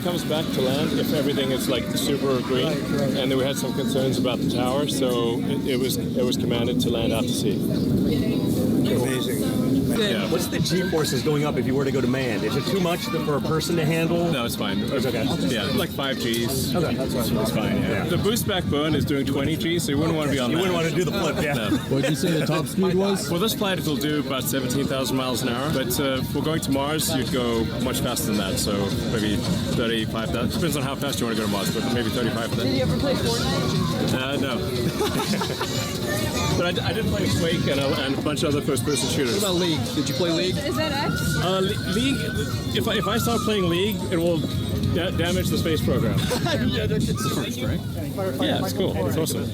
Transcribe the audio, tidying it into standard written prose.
only comes back to land if everything is like super green. Right. And then we had some concerns about the tower, so it was commanded to land out to sea. Amazing. Yeah. What's the G-forces going up if you were to go to manned? Is it too much for a person to handle? No, it's fine. It's okay. Yeah, like 5 Gs. Okay, that's fine. It's fine. Yeah. The boost back burn is doing 20 Gs, so you wouldn't want to be on that. You wouldn't want to do the flip, yeah. No. What did you say the top speed was? Well, this flight will do about 17,000 miles an hour, but if we're going to Mars, you'd go much faster than that, so maybe 35,000. Depends on how fast you want to go to Mars, but maybe 35,000. Did you ever play Fortnite? No. But I did play Quake and a bunch of other first-person shooters. What about League? Did you play League? Is that X? League, if I start playing League, it will damage the space program. Yeah, that's the first, right? Yeah, it's cool. It's awesome.